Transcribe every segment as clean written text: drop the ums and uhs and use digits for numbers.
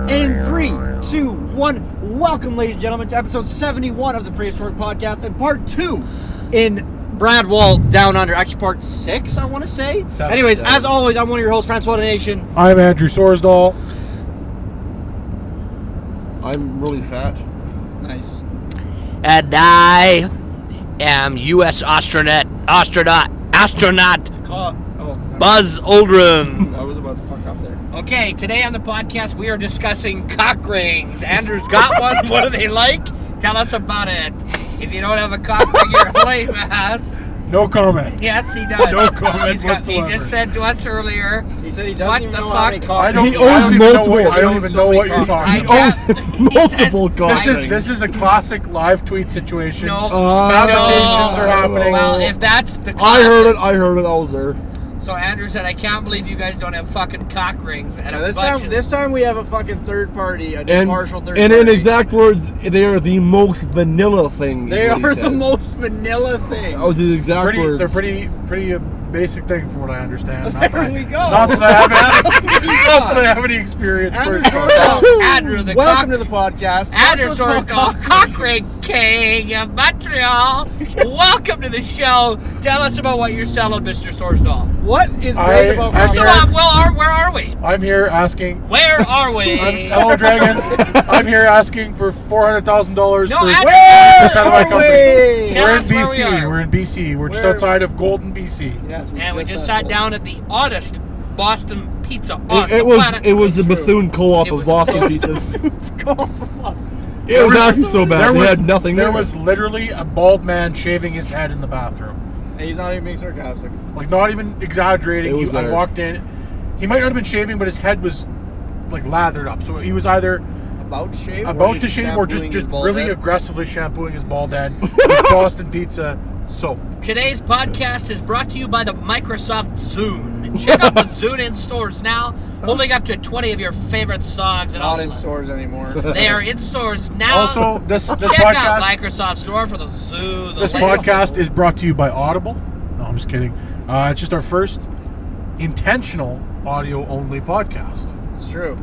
In 3, 2, 1, welcome, ladies and gentlemen, to episode 71 of the Prehistoric podcast and part 2 in Brad Walt Down Under. Actually, part 6, I want to say. Anyways, as always, I'm one of your hosts, Francois the Nation. I'm Andrew Sorsdahl. I'm really fat. Nice. And I am U.S. astronaut Buzz Aldrin. I was about to fuck up there. Okay, today on the podcast we are discussing cock rings. Andrew's got one. What do they like? Tell us about it. If you don't have a cock ring, you're a lame ass. No comment. Yes, he does. No comment He whatsoever. just said to us earlier. He said he doesn't even know how many fuck? cock I don't rings. even owns know what you're cock talking rings. about. Multiple cock This rings. is a classic live tweet situation. No, Fabrications are happening. Well, if that's the I heard it. classic- I was there. So Andrew said, I can't believe you guys don't have fucking cock rings. And Now, a bunch of- this time we have a fucking third party, a And impartial third in party. exact words, they are the most vanilla thing. They is what are he the says. most vanilla thing. That was his exact words. They're pretty basic thing from what I understand. There we go. Not that I have any experience. Andrew personally. Sorsdahl, Andrew, the welcome cock- to the podcast. Andrew Talk to us about Sorsdahl, cock ring king of Montreal. Welcome to the show. Tell us about what you're selling, Mr. Sorsdahl. What is great about I'm cock here- rings? Where are we? I'm here asking. Where are we? Hello, Dragons. I'm here asking for $400,000 No, for Andrew- just out of my Where company. are we? Tell We're in us where we BC. are. We're in BC. We're just Where- outside of Golden, BC. Yes, And we just passed sat that. down at the oddest Boston pizza on It the was planet. it was the It's true. Bethune Co-op It of was Boston close. pizzas. Go for us. It was actually so bad. They had nothing There there. was literally a bald man shaving his head in the bathroom. And he's not even being sarcastic. Like, not even exaggerating. It was I there. walked in. He might not have been shaving, but his head was like lathered up. So he was either About to shave? about to shave or just shampooing his bald really head? aggressively shampooing his bald head with Boston pizza soap. Today's podcast is brought to you by the Microsoft Zune. Check out the Zune in stores now, holding up to 20 of your favorite songs. And Not all in stores anymore. They are in stores now. Also, this check out podcast Microsoft Store for the Zoo. The this latest- podcast is brought to you by Audible. No, I'm just kidding. It's just our first intentional audio only podcast. It's true.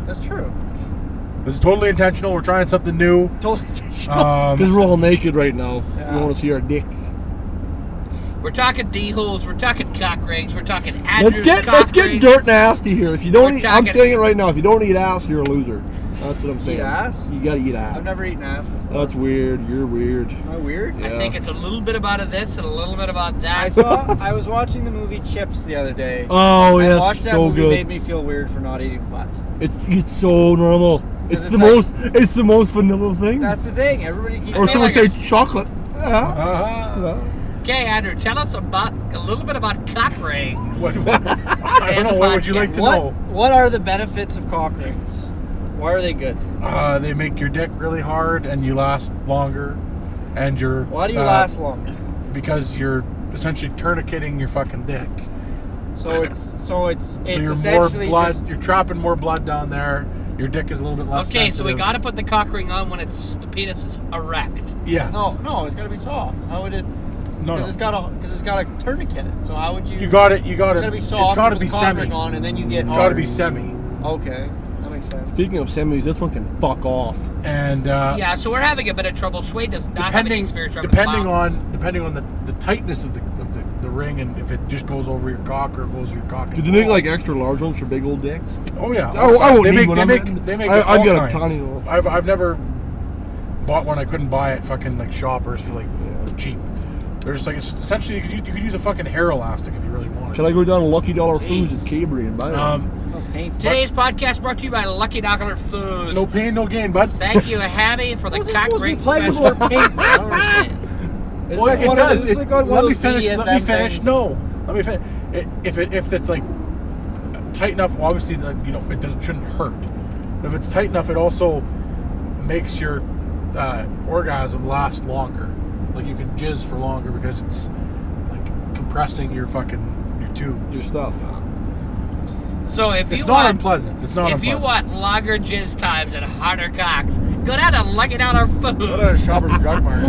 That's true. This is totally intentional. We're trying something new. Totally. Because we're all naked right now. Yeah. You want to see our dicks. We're talking D-holes, we're talking cock rings, we're talking Andrew's Let's get ring. dirt nasty here. If you don't We're eat, I'm talking- saying it right now. If you don't eat ass, you're a loser. That's what I'm saying. Eat ass? You gotta eat ass. I've never eaten ass before. That's weird. You're weird. Am I weird? I Yeah. think it's a little bit about this and a little bit about that. I was watching the movie Chips the other day. Oh and yes, watching that so movie good. made me feel weird for not eating butt. It's so normal. It's it's the like- most. It's the most vanilla thing. That's the thing. Everybody keeps or feel someone like says chocolate. Yeah. Uh-huh. Okay, Andrew, tell us a little bit about cock rings. What, I don't know. What would you like to know? What are the benefits of cock rings? Why are they good? They make your dick really hard and you last longer. And you're. Why do you last longer? Because you're essentially tourniqueting your fucking dick. So it's So you're more essentially blood. just You're trapping more blood down there. Your dick is a little bit less. Okay, so we sensitive. got to put the cock ring on when the penis is erect. Yes. no, it's gotta be soft. How would it? No. Because it's got a tourniquet in it. So how would you? You got it. You got It's it. gotta be soft. It's got to with be the cock semi. ring on, and then you get. It's got to be semi. Okay, that makes sense. Speaking of semis, this one can fuck off. And Yeah, so we're having a bit of trouble. Swayde does not have any experience rubbing depending the on the tightness of the ring, and if it just goes over your cock or goes over your cock. Do they make like extra large ones for big old dicks? Oh yeah. I won't they need make one. they I'm make not- they make I've all got a kinds. tiny one. I've never bought one. I couldn't buy it fucking like Shoppers for like cheap. They're just like essentially you could use a fucking hair elastic if you really wanted. Can I go down to Lucky Dollar Jeez. Foods at Cabri and buy one? Sounds painful. Today's podcast brought to you by Lucky Dollar Foods. No pain, no gain, bud. Thank you, Hammy, for the Was this cock supposed to be ring pleasurable special. or painful? I don't understand. It's Well, like it one does. Of, this is like one let of me those finish. Let me BDSM finish. things. No, let me finish. If it's like tight enough, obviously, like, it shouldn't hurt. But if it's tight enough, it also makes your orgasm last longer. Like you can jizz for longer because it's like compressing your tubes. Your stuff. So if It's you not want, unpleasant. It's not if you unpleasant. want longer jizz times and harder cocks, go down to Lucky Dollar Go to Foods. Shoppers Drug Mart.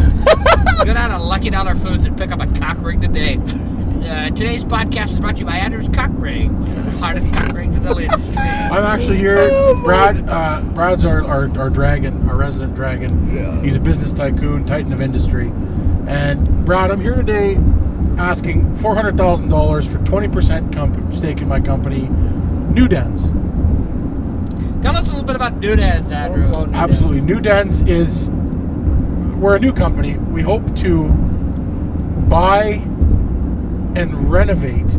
Go down to Lucky Dollar Foods and pick up a cock ring today. Today's podcast is brought to you by Andrew's Cock Rings, the hardest cock rings in the industry. I'm actually here. Brad, Brad's our dragon, our resident dragon. Yeah. He's a business tycoon, titan of industry. And Brad, I'm here today asking $400,000 for 20% stake in my company, New Dens. Tell us a little bit about New Dens, Andrew. Absolutely. New Dens we're a new company. We hope to buy and renovate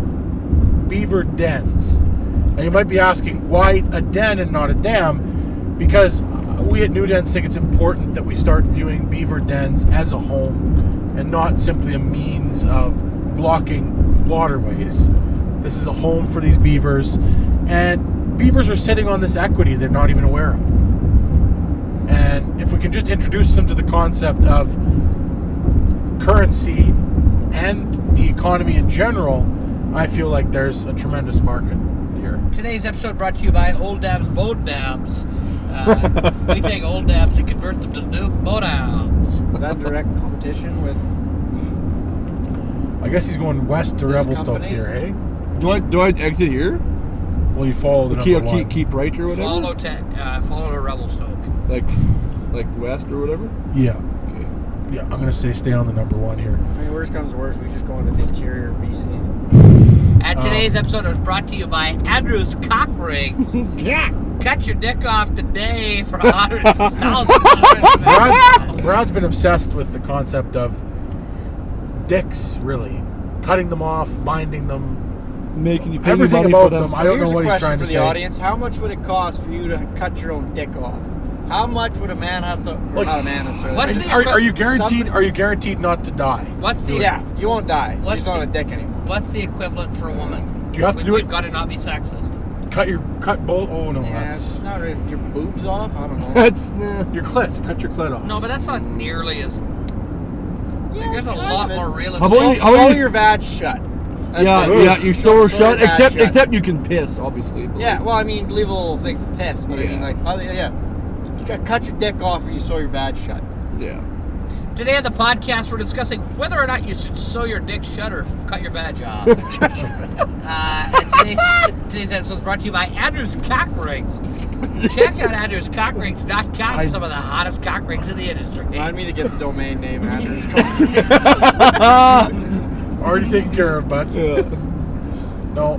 beaver dens. And you might be asking, why a den and not a dam? Because we at New Dens think it's important that we start viewing beaver dens as a home and not simply a means of blocking waterways. This is a home for these beavers, and beavers are sitting on this equity they're not even aware of. And if we can just introduce them to the concept of currency and the economy in general, I feel like there's a tremendous market here. Today's episode brought to you by Old Dams Boat Dams. We take old dams and convert them to new boat dams. Is that direct competition with? I guess he's going west to This Revelstoke company? here, hey? Do I exit here? Well, you follow the number one. Keep right or whatever? Follow to Revelstoke. Like west or whatever? Yeah. Okay. Yeah, I'm going to say stay on the number one here. I mean, worst comes to worst, we just go into the interior of BC. And today's episode was brought to you by Andrew's Cock Rings. Yeah. Cut your dick off today for $100,000. Brad's been obsessed with the concept of dicks, really. Cutting them off, binding them. Making you pay Everything money about for them. them. I don't know Here's what a he's question trying for to the say. audience. How much would it cost for you to cut your own dick off? How much would a man have to? Or not a man necessarily. What's the- Are you guaranteed? Are you guaranteed not to die? What's the Yeah, you won't die. What's He's not the- a dick anymore. What's the equivalent for a woman? Do you have to do We've it? got to not be sexist. Cut both. Oh no, Yeah, it's that's not really, your boobs off. I don't know. That's your clit. Cut your clit off. No, but that's not nearly as. Yeah, There's a kind lot of more is. realistic. How about you- Sew you- your vag shut. That's yeah, it. yeah. You sew her Sew shut, your vag except you can piss, obviously. But Yeah, well, I mean, leave a little thing for piss, but I mean, Yeah. like, yeah, you cut your dick off or you sew your vag shut. yeah. Today on the podcast, we're discussing whether or not you should sew your dick shut or cut your vag off. And today's episode is brought to you by Andrew's Cock Rings. Check out Andrew'sCockRings.com for some of the hottest cock rings in the industry. Remind me to get the domain name Andrew's Already taken care of, bud. Yeah. No.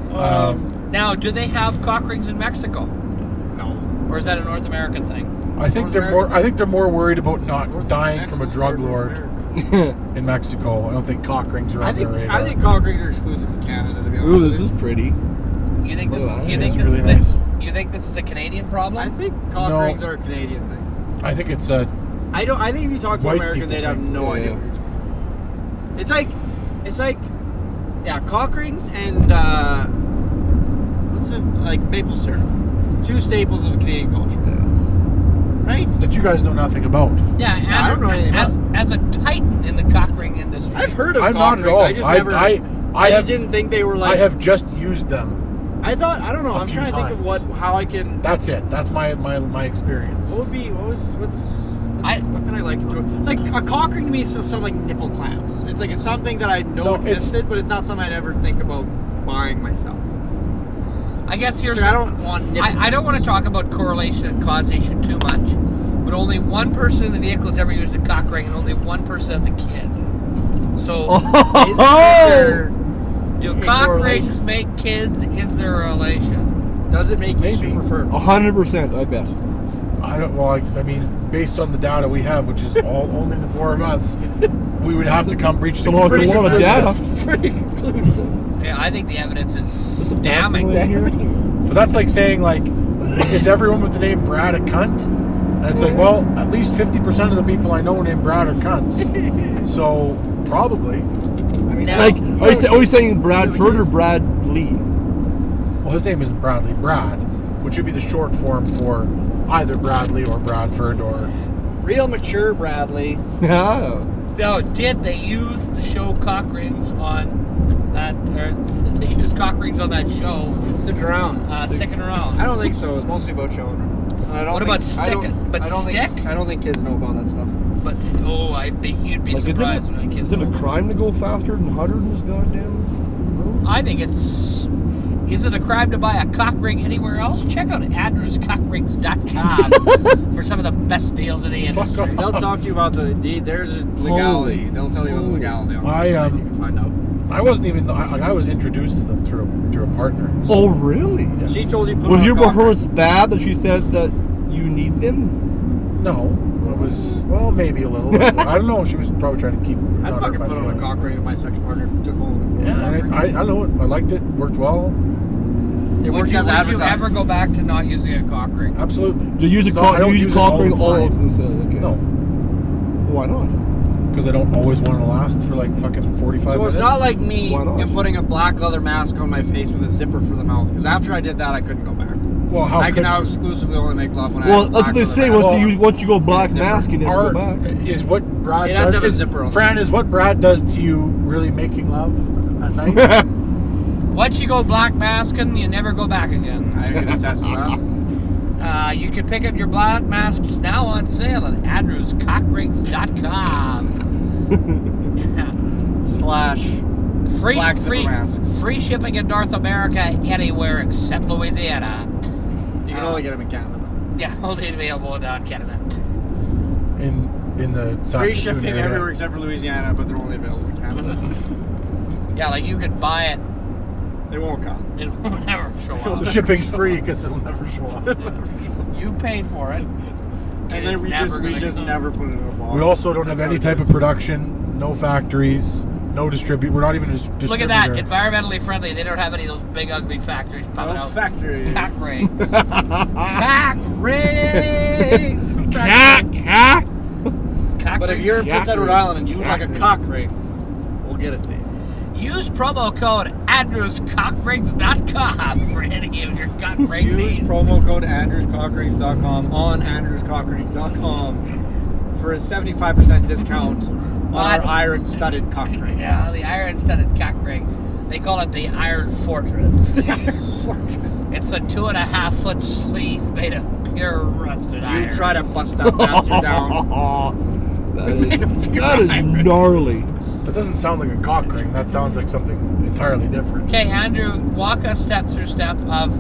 Now, do they have cock rings in Mexico? No. Or is that a North American thing? I think North they're more. American. I think they're more worried about not North dying Mexico, from a drug North lord America. in Mexico. I don't think cock rings are I on think their radar. I think cock rings are exclusive to Canada. To be honest, Ooh, with this you. is pretty. You think this? Well, You it's think this really is nice. You think this is a Canadian problem? I think cock No. rings are a Canadian thing. I think it's a. I don't. I think if you talk to White an American, people they'd have think. no Yeah. idea what you're talking about. It's like, yeah, cock rings and what's it like maple syrup. Two staples of Canadian culture, right? that you guys know nothing about. Yeah, I don't know anything as a titan in the cock ring industry. I've heard of I'm cock not at rings. all. I just never. I just have. didn't think they were like. I have just used them. I thought. I don't know. a I'm few trying to think of times. how I can. That's it. That's my experience. What would be? What can I like it to? Like a cock ring to me is something like nipple clamps. It's like it's something that I know No, it's- existed, but it's not something I'd ever think about buying myself. I guess here's. So I don't want nipples. I don't want to talk about correlation and causation too much, but only one person in the vehicle has ever used a cock ring, and only one person as a kid. So, Is there- do Hey, cock correlation. rings make kids? Is there a relation? Does it make you Maybe. super fertile? 100%, I bet. I don't. Well, I mean, based on the data we have, which is only the four of us, we would have to reach to It's a lot of conclusion. data. It's pretty conclusive. Yeah, I think the evidence is the damning. possibility. But that's like saying, like, is everyone with the name Brad a cunt? And it's like, well, at least 50% of the people I know named Brad are cunts. So probably. I mean, Like, that's- are you saying Bradford or Brad Lee? Well, his name isn't Bradley. Brad, which would be the short form for either Bradley or Bradford or. real mature Bradley. Yeah. Now, did they use the show cock rings on that? Or did they use cock rings on that show? Stick around. Sticking around. I don't think so. It's mostly about children. I don't What think, about stick? But I don't stick? Think, I don't think kids know about that stuff. But you'd be Like, surprised when I kids. is it a know. crime to go faster than 100 in this goddamn road? I think it's. Is it a crime to buy a cock ring anywhere else? Check out AndrewsCockRings.com for some of the best deals in the industry. They'll talk to you about there's a legality. They'll tell you about the legality on I, it, so you can find out. I wasn't even. I was introduced to them through a partner. So. Oh, really? Yes. She told you to put Was on your a cock ring. performance bad that she said that you need them? No, it was maybe a little. I don't know. She was probably trying to keep. I'd fucking put on a cock ring if my sex partner took home. Yeah, and I know it. I liked it. Worked well. It Would worked you as advertised. ever go back to not using a cock ring? Absolutely. Do you use a No, I cock don't use it cock all ring the all time. of this? Okay. No, Why not? because I don't always want to last for like fucking 45 So minutes. it's not like me Why not? and putting a black leather mask on my face with a zipper for the mouth. Because after I did that, I couldn't go back. Well, how I could can now you? exclusively only make love when I Well, have a that's what they black say. leather Once mask. you go black Zipper. mask, you never Art go back. is what Brad It does. does have a is- zipper on Fran, is what Brad does to you really making love at night? Once you go black masking, you never go back again. I can attest to that. You can pick up your black masks now on sale at AndrewsCockRings.com. Slash Free, black zipper masks. free shipping in North America anywhere except Louisiana. You can only get them in Canada. Yeah, only available down Canada. in the Free Saskatoon shipping area. everywhere except for Louisiana, but they're only available in Canada. Yeah, like you could buy it, They won't come. it won't ever show The up. shipping's free because it'll never show up. You pay for it. And then we just never put it in a box. We also don't have any type of production, no factories, no distribute. We're not even a distributor. Look at that, environmentally friendly. They don't have any of those big ugly factories pumping No out factory. cock rings. Cock rings. Cock. Cock But if rings. you're in Prince Cock Edward ring. Island and you would like a Cock cock ring, we'll get it to you. Use promo code AndrewsCockRings.com for any of your cock ring Use needs. promo code AndrewsCockRings.com on AndrewsCockRings.com for a 75% discount on our iron-studded cock ring. Yeah, the iron-studded cock ring. They call it the Iron Fortress. It's a 2.5 foot sleeve made of pure rusted iron. You try to bust that bastard down. that is gnarly. That doesn't sound like a cock ring. That sounds like something entirely different. Okay, Andrew, walk us step through step of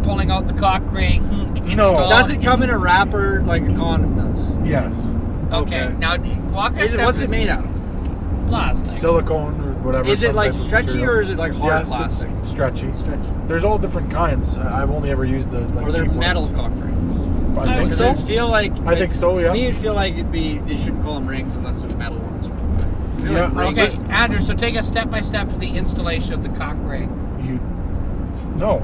pulling out the cock ring. Install. Does it come in a wrapper like a condom does? Yes. Okay, now walk us step What's it through made out of? plastic. Silicone or whatever. Is it some like type of stretchy material. or is it like hard Yes, plastic? it's stretchy. Stretchy. There's all different kinds. I've only ever used the like Or they're cheap metal ones. cock rings? I think Because so. I feel like I think so, yeah. To me, it'd feel like they shouldn't call them rings unless they're metal ones. I feel Yeah, like Okay, rings- Andrew, so take us step by step for the installation of the cock ring. No.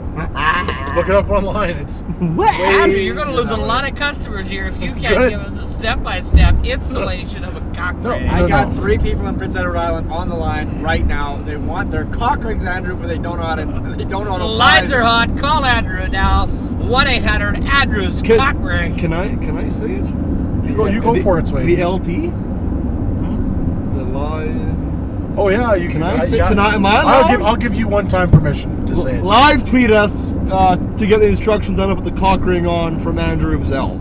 Look it up online. It's Andrew, you're going to lose a lot of customers here if you can't Good. give us a step-by-step installation of a cock No, ring. I got 3 people in Prince Edward Island on the line right now. They want their cock rings, Andrew, but they don't know how to. They don't know how to. The lines buy are them. hot. Call Andrew now. 1-800-ANDREWS cock ring. Can I say it? You go for it, Swayde. The LT. The live. Oh yeah, you can. Can I say? yeah. Can I? Am I allowed? I'll give you one-time permission to say it. Live tweet us to get the instructions on to put the cock ring on from Andrew himself.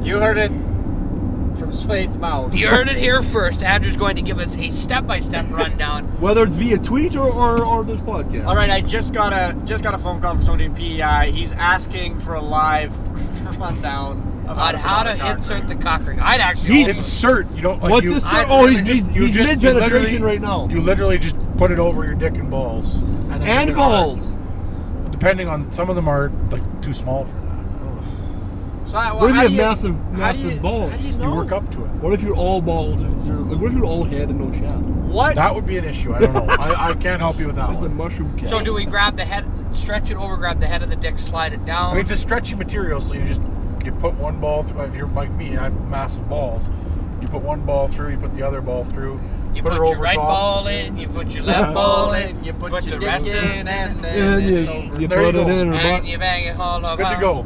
You heard it from Swayde's mouth. You heard it here first. Andrew's going to give us a step-by-step rundown. Whether it's via tweet or this podcast. All right, I just got a phone call from somebody in PEI. He's asking for a live rundown On about how to insert the cock ring. I'd actually He's- also, Insert. You don't like What's you. this? I'd Oh, really he's mid penetration right now. You literally just put it over your dick and balls. And, then And leave it on. balls. Depending on, some of them are like too small for that. So, well, What if how you do have massive how do you- balls? How do you You know? work up to it. What if you're all balls and what if you're all head and no shaft? What? That would be an issue. I don't know. I can't help you with that That's the one. mushroom cat. so do we grab the head, stretch it over, grab the head of the dick, slide it I down? mean, it's a stretchy material, so you put one ball through. If you're like me and I have massive balls, you put one ball through, you put the other ball through. You put put her your over right top. ball in, you put your left ball in, you put the your dick rest in, and then and it's you over. put There you it go. in her and butt. you bang it all over. Good to go.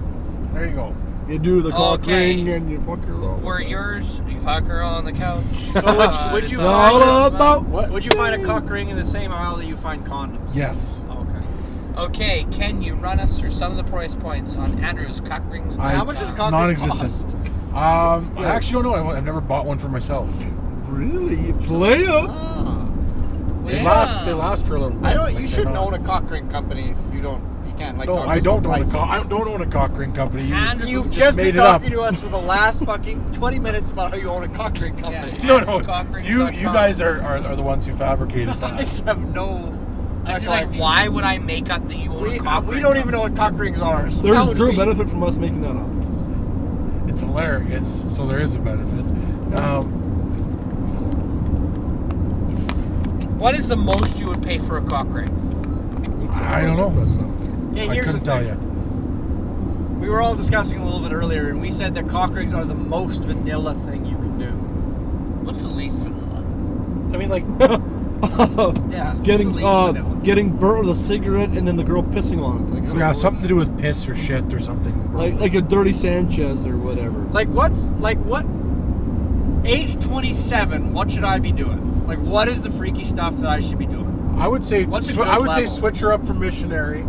There you go. You do the cock Okay. ring and you fuck her off. Where yours, you fuck her on the couch. So would It's you all find all this- about What? Would you find a cock ring in the same aisle that you find condoms? Yes. Okay. Okay, can you run us through some of the price points on Andrew's cock rings? How much does a cock ring non-existent. cost? I actually don't know. I've never bought one for myself. Really? Playa? Ah. They Yeah. last for a little bit. I don't. like You they're shouldn't not- own a cock ring company if you don't. You can't like. No, talk I to don't them own a pricing. I don't own a cock ring company. And- You've just been made it up. talking to us for the last fucking 20 minutes about how you own a cock ring company. Yeah. No. You guys are the ones who fabricated I that. have no. I feel like, why would I make up that you own a cock ring? We don't even know what cock rings are. So how There's would zero we- benefit from us making that up. It's hilarious. So there is a benefit. What is the most you would pay for a cock ring? I don't know. Yeah, I here's the couldn't tell thing. you. We were all discussing a little bit earlier, and we said that cock rings are the most vanilla thing you can do. What's the least vanilla? I mean, like, Yeah. getting it's the least vanilla. getting burnt with a cigarette and then the girl pissing on it. It's like, I don't know, something to it's do with piss or shit or something. like a dirty Sanchez or whatever. Like what? Age 27. What should I be doing? Like, what is the freaky stuff that I should be doing? I would say What's a good I would say level? switch her up for missionary.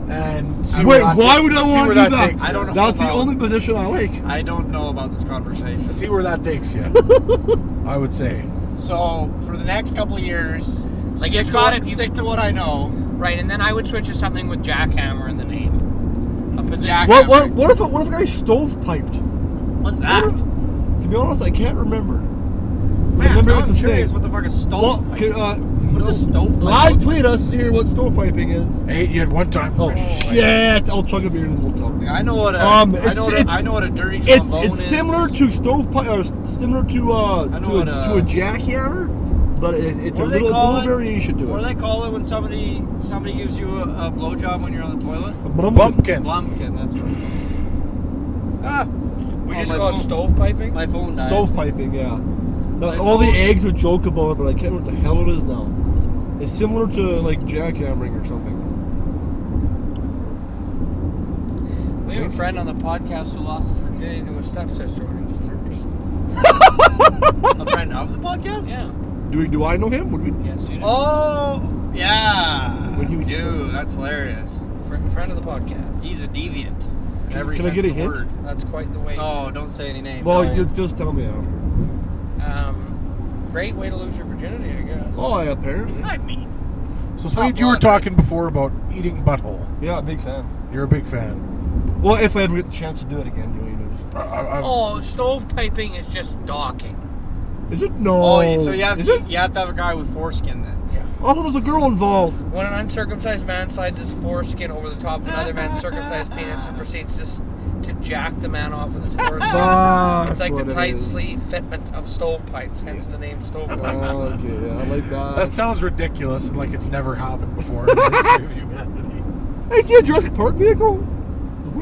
And see Wait, where that why ta- would I see want where to do that? takes I you. don't know. That's the about- only position I like. I don't know about this conversation. See where that takes you. I would say. So for the next couple of years, Like, stick you've to got what- it- Stick to what I know. Right, and then I would switch to something with jackhammer in the name. A position. What if a guy stovepiped? What's that? To be honest, I can't remember. Man, remember now it's I'm a curious thing. what the fuck is Well, stovepipe? What is a stovepipe? Live tweet us here what stovepiping is. Hey, you had one time. Oh shit! I'll chug a beer in the hotel. I know what a. It's- I know what a dirty trombone It's is. similar to stovepipe, or similar to I know what to a jackhammer, but it's What a do they little call it? variation to it. What do they call it when somebody gives you a blowjob when you're on the toilet? A Bumpkin. Blumpkin. That's what it's called. Ah. We Oh, just my call it phone- stovepiping? My phone died. Stovepiping, yeah. My All the phone- eggs would joke about it, but I can't remember what the hell it is now. It's similar to like jackhammering or something. We have a friend on the podcast who lost his virginity to his stepsister when he was 13. A friend of the podcast? Yeah. Do I know him? Would we? Yes, you do. Oh, yeah. When he was- Dude, that's hilarious. Friend of the podcast. He's a deviant. In every Can I sense get a of the hint? word. That's quite the way. Oh, don't say any names. Well, No. you just tell me after. Great way to lose your virginity, I guess. Oh, yeah, apparently. I mean, So, Swayde, you were talking before about eating butthole. Yeah, big fan. You're a big fan. Well, if I ever get the chance to do it again, you know. Oh, stovepiping is just docking. Is it? No. oh, so you have Is to, it? you have to have a guy with foreskin then. Yeah. I thought there was a girl involved. When an uncircumcised man slides his foreskin over the top of another man's circumcised penis and proceeds to jack the man off with his foreskin. That's It's like what the it tight is. sleeve fitment of stovepipes, hence the name stovepipe. Oh, okay, yeah, I like that. That sounds ridiculous and like it's never happened before in the history of humanity. Hey, see a Jurassic Park vehicle?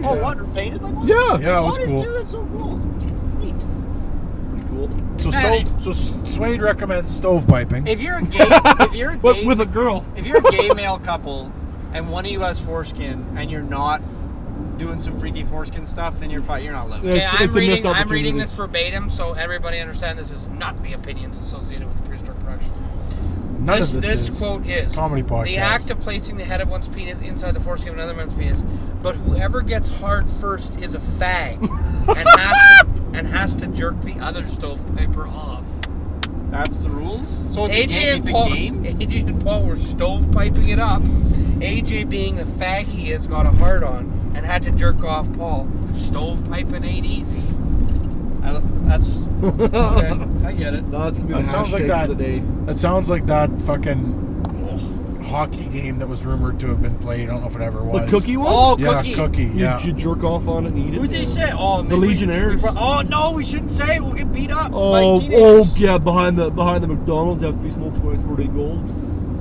Oh, what? Painted like one? Yeah. Yeah, it was What is, cool. dude? That's so cool. Neat. Cool. So, Man, Swayde recommends stovepiping. If you're a gay, But with a girl. if you're a gay male couple and one of you has foreskin and you're not doing some freaky foreskin stuff, then you're fine. You're not living. Yeah. Okay, It's I'm a missed reading opportunity. this verbatim so everybody understand this is not the opinions associated with the Prehistoric Productions. None of this This is quote is comedy podcast. the act of placing the head of one's penis inside the foreskin of another man's penis, but whoever gets hard first is a fag and has to jerk the other stovepiper off. That's the rules. So it's AJ a game. and It's a Paul, game. AJ and Paul were stovepiping it up. AJ, being the fag he is, got a hard on and had to jerk off Paul. Stovepiping ain't easy. That's okay. I get it. That's gonna be That the sounds like hashtag that. for the day. That sounds like that fucking hockey game that was rumored to have been played. I don't know if it ever was. The cookie one? Oh, Yeah, cookie. cookie. Yeah. You jerk off on it and eat it? Who did they say? Oh, maybe Legionnaires. oh no, we shouldn't say it. We'll get beat up by Oh, teenagers. yeah, behind the McDonald's, you have to be smoked twice per day gold.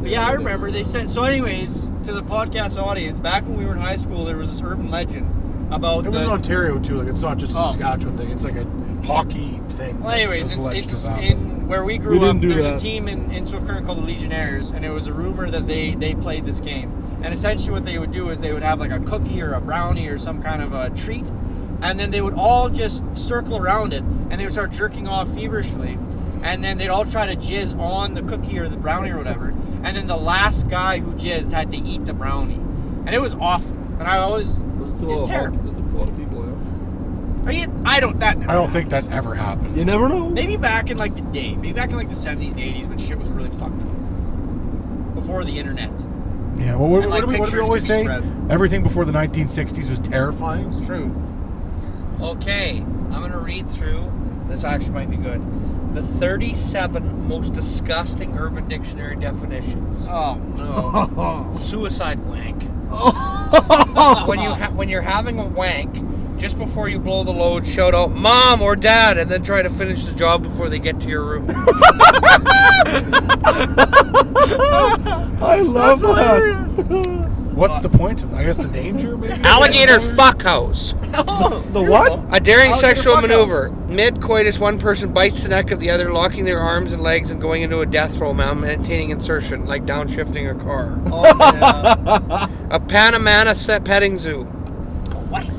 Yeah, I remember they said. So, anyways, to the podcast audience, back when we were in high school, there was this urban legend about It was in Ontario too. Like it's not just a Oh. Saskatchewan thing. It's like a hockey thing. Well, anyways, that's alleged it's to have happened. in where we We grew didn't up. do There's a that. team in Swift Current called the Legionnaires, and it was a rumor that they played this game. And essentially, what they would do is they would have like a cookie or a brownie or some kind of a treat, and then they would all just circle around it, and they would start jerking off feverishly, and then they'd all try to jizz on the cookie or the brownie or whatever, and then the last guy who jizzed had to eat the brownie. And it was awful. And I always... It's terrible. There's a lot of people, yeah. I don't think that ever happened. You never know. Maybe back in like the day. Maybe back in like the 70s, 80s when shit was really fucked up. Before the internet. Yeah, well, what do we pictures always could be say? spread. Everything before the 1960s was terrifying. It's true. Okay, I'm going to read through. This actually might be good. The 37 most disgusting Urban Dictionary definitions. Oh, no. Suicide wank. When you're having a wank, just before you blow the load, shout out "Mom" or "Dad," and then try to finish the job before they get to your room. I love that. What's the point of? I guess the danger, maybe. Alligator fuckhouse. The what? A daring Alligator sexual fuckhouse. maneuver. Mid-coitus, one person bites the neck of the other, locking their arms and legs and going into a death throw, maintaining insertion, like downshifting a car. Oh, yeah. A Panamana petting zoo. What?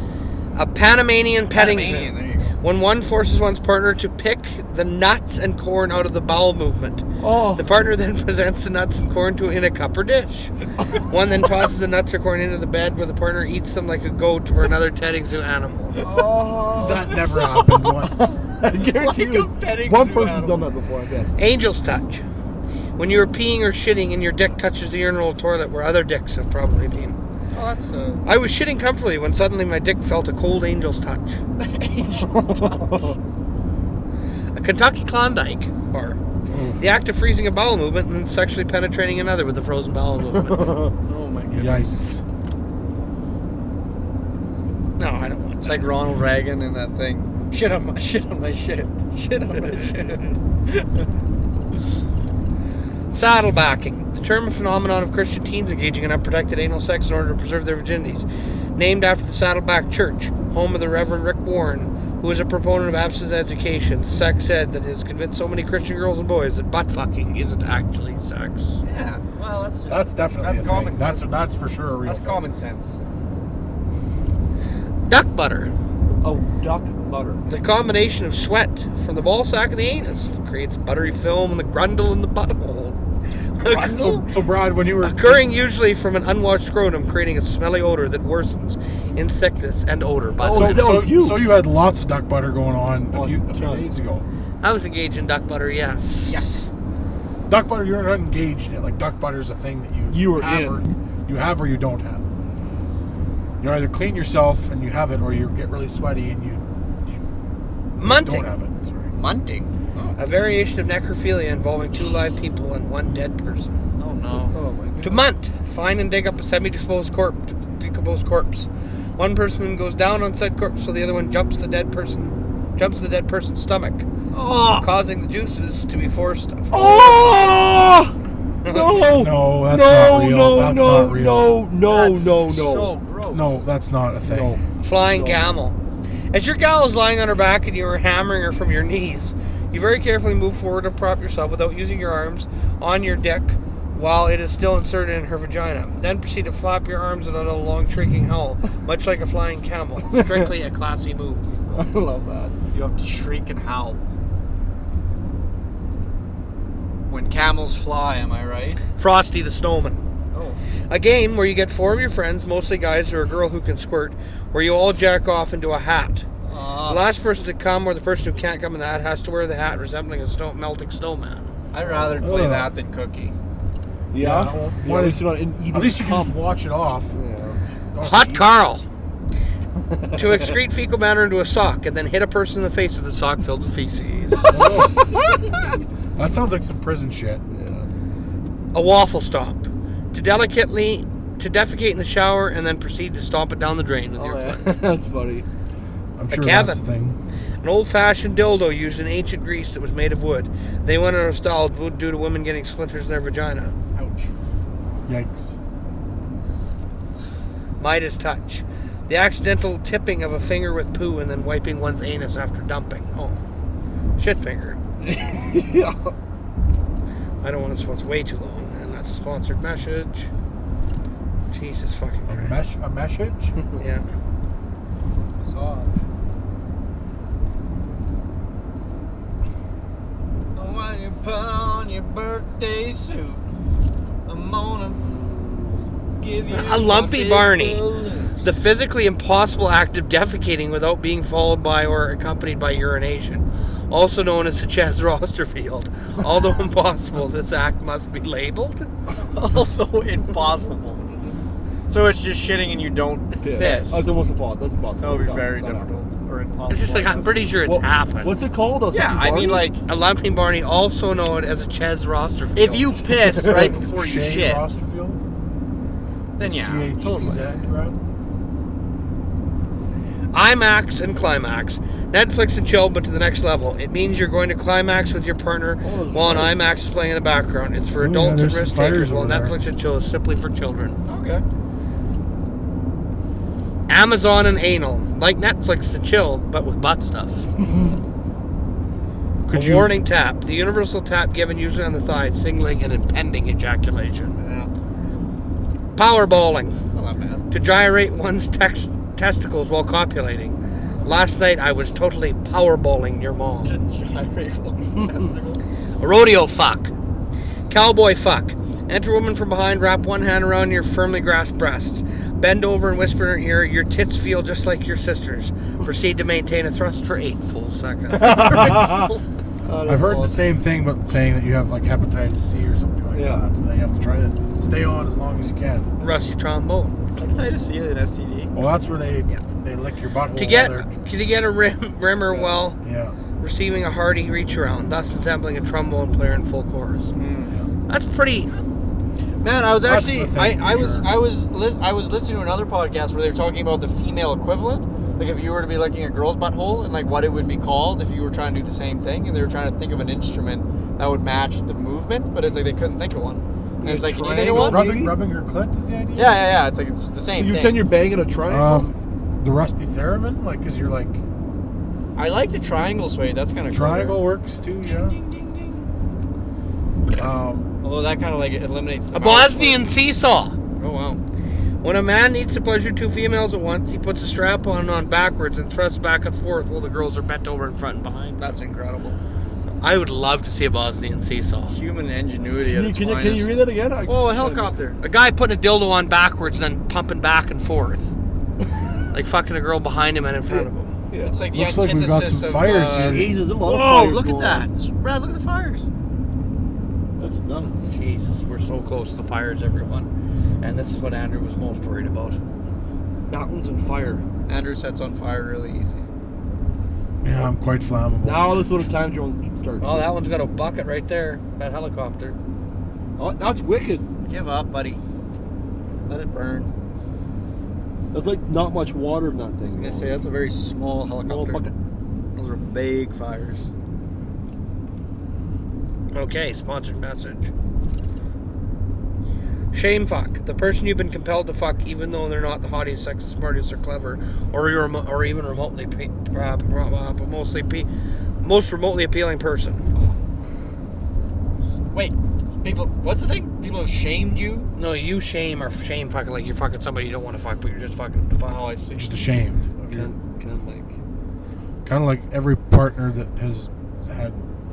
A Panamanian petting Panamanian, zoo. there you go. When one forces one's partner to pick the nuts and corn out of the bowel movement. Oh. The partner then presents the nuts and corn in a cup or dish. One then tosses the nuts or corn into the bed where the partner eats them like a goat or another petting zoo animal. Oh. That never happened once. I guarantee Like you, a petting one zoo person's animal. done that before, I bet. Angel's touch. When you are peeing or shitting and your dick touches the urinal toilet where other dicks have probably been. Oh, that's I was shitting comfortably when suddenly my dick felt a cold angel's touch. A Kentucky Klondike bar. The act of freezing a bowel movement and then sexually penetrating another with a frozen bowel movement. Oh, my goodness. Yikes. No, I don't want It's like Ronald Reagan in that thing. Shit on my shit. Shit on my shit. Saddlebacking. The term or phenomenon of Christian teens engaging in unprotected anal sex in order to preserve their virginities. Named after the Saddleback Church, home of the Reverend Rick Warren, who is a proponent of abstinence education. The sex ed that has convinced so many Christian girls and boys that butt fucking isn't actually sex. Yeah, well, That's definitely a common. thing. That's for sure a real That's thing. common sense. Duck butter. Oh, duck butter. The combination of sweat from the ball sack of the anus creates buttery film in the grundle in the butthole. So Brad, when you were Occurring usually from an unwashed scrotum, creating a smelly odor that worsens in thickness and odor. By Oh, the that was you. so you had lots of duck butter going on a few tons. days ago. I was engaged in duck butter, yes. Yes. Duck butter, you're not engaged in it. Like duck butter is a thing that You were have in. or you have or you don't have. You either clean yourself and you have it, or you get really sweaty and you Munting. don't have it. Sorry. Munting. A variation of necrophilia involving 2 live people and 1 dead person. Oh, no. Oh my god. To munt, find and dig up a semi-decomposed corpse. One person goes down on said corpse, so the other one jumps the dead person's stomach, Oh. causing the juices to be forced. Oh! No! No, that's no, not real. no, That's no, not real. no, That's no. so gross. No, that's not a thing. No. Flying No. camel. As your gal is lying on her back and you are hammering her from your knees, you very carefully move forward to prop yourself without using your arms on your dick while it is still inserted in her vagina. Then proceed to flap your arms and utter a long shrieking howl, much like a flying camel. Strictly a classy move. I love that. You have to shriek and howl. When camels fly, am I right? Frosty the Snowman. Oh. A game where you get 4 of your friends, mostly guys or a girl who can squirt, where you all jack off into a hat. The last person to come, or the person who can't come in the hat, has to wear the hat resembling a melting snowman. I'd rather play that than cookie. Yeah? What At is- least you're not eating At least you can cum. just watch it off. Yeah. Don't Hot eat. Carl. To excrete fecal matter into a sock and then hit a person in the face with a sock filled with feces. That sounds like some prison shit. A waffle stomp. To defecate in the shower and then proceed to stomp it down the drain with your foot. That's funny. I'm sure cabin. that's the thing. An old-fashioned dildo used in ancient Greece that was made of wood. They went out of style due to women getting splinters in their vagina. Ouch. Yikes. Midas touch. The accidental tipping of a finger with poo and then wiping one's anus after dumping. Oh. Shit finger. Yeah. I don't want this one's way too long, and that's a sponsored message. Jesus fucking Christ. A message? Yeah. Massage. When you put on your birthday suit, I'm gonna A lumpy Barney. The physically impossible act of defecating without being followed by or accompanied by urination. Also known as the Ches Rosterfield. Although impossible, this act must be labeled. Although impossible. So it's just shitting and you don't piss. That's almost impossible. That's impossible. That would be very difficult. Or impossible. It's just like, I'm pretty sure it's happened. What's it called? Yeah, I mean like... A lumpy Barney, also known as a Ches Rosterfield. If you piss right before you Shane shit, Rosterfield? then yeah, C-H-E-Z, totally. right? IMAX and climax. Netflix and chill, but to the next level. It means you're going to climax with your partner while an IMAX is playing in the background. It's for adults and risk takers, while Netflix and chill is simply for children. Okay. Amazon and anal. Like Netflix and chill, but with butt stuff. Warning tap. The universal tap given usually on the thigh, signaling an impending ejaculation. Yeah. Power balling. It's not that bad. To gyrate one's testicles while copulating. Last night I was totally powerballing your mom. To gyrate one's testicle. A rodeo fuck. Cowboy fuck. Enter a woman from behind, wrap one hand around your firmly grasped breasts. Bend over and whisper in her ear, your tits feel just like your sister's. Proceed to maintain a thrust for 8 full seconds. I've heard the same thing, but saying that you have like hepatitis C or something like that. And then you have to try to stay on as long as you can. Rusty trombone. Hepatitis C and STD. Well, that's where they lick your butthole. To get a rimmer while receiving a hearty reach around, thus resembling a trombone player in full chorus. That's pretty. Man, I was actually I was listening to another podcast where they were talking about the female equivalent. Like if you were to be licking a girl's butthole and like what it would be called if you were trying to do the same thing, and they were trying to think of an instrument that would match the movement, but it's like they couldn't think of one. And it's like, can you think of one? Rubbing your clit is the idea? Yeah. It's like it's the same You thing. pretend you're banging a triangle. The rusty theremin, like, because you're like. I like the triangle Swayde. That's kind of Triangle works too, yeah. Although that kind of like eliminates the A Bosnian seesaw. Oh wow. When a man needs to pleasure 2 females at once, he puts a strap on backwards and thrusts back and forth while the girls are bent over in front and behind. That's incredible. I would love to see a Bosnian seesaw. Human ingenuity Can at you, its can, you, finest. can you read that again? Oh, a helicopter. A guy putting a dildo on backwards and then pumping back and forth. Like fucking a girl behind him and in front of him. Yeah. It's like the Looks like we've got antithesis some of, fires here. Jesus, a lot of Whoa, fires look at going that. on. Brad, look at the fires. That's nuts. Jesus, we're so close to the fires, everyone. And this is what Andrew was most worried about. Mountains and fire. Andrew sets on fire really easy. Yeah, I'm quite flammable. Now this little time Jones starts. Oh, that one's got a bucket right there. That helicopter. Oh, that's wicked. Give up, buddy. Let it burn. That's like not much water in that I was thing. gonna say that's a very small helicopter. bucket. Those are big fires. Okay, sponsored message. Shame fuck. The person you've been compelled to fuck even though they're not the hottest, sexiest, smartest, or clever, or even remotely, most remotely appealing person. Wait, people, what's the thing? People have shamed you? No, you shame or shame fucking like you're fucking somebody you don't want to fuck, but you're just fucking them to fuck. Oh, I see. Just ashamed. Of your, Kind kind of like every partner that has had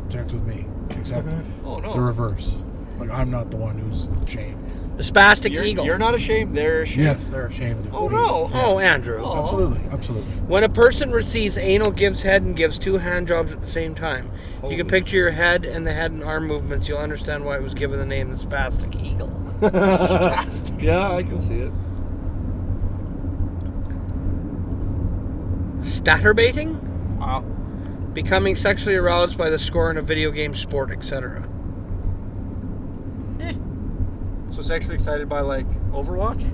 sex with me, except Oh no. the reverse. Like I'm not the one who's ashamed. The spastic eagle. You're not ashamed. They're ashamed. Yes, they're ashamed of Oh me. no. Oh, Andrew. Oh. Absolutely. When a person receives anal, gives head, and gives 2 hand jobs at the same time, you can picture your head and the head and arm movements. You'll understand why it was given the name the spastic eagle. Spastic. Yeah, I can see it. Statterbaiting? Wow. Becoming sexually aroused by the score in a video game, sport, etc. So sexually excited by like Overwatch?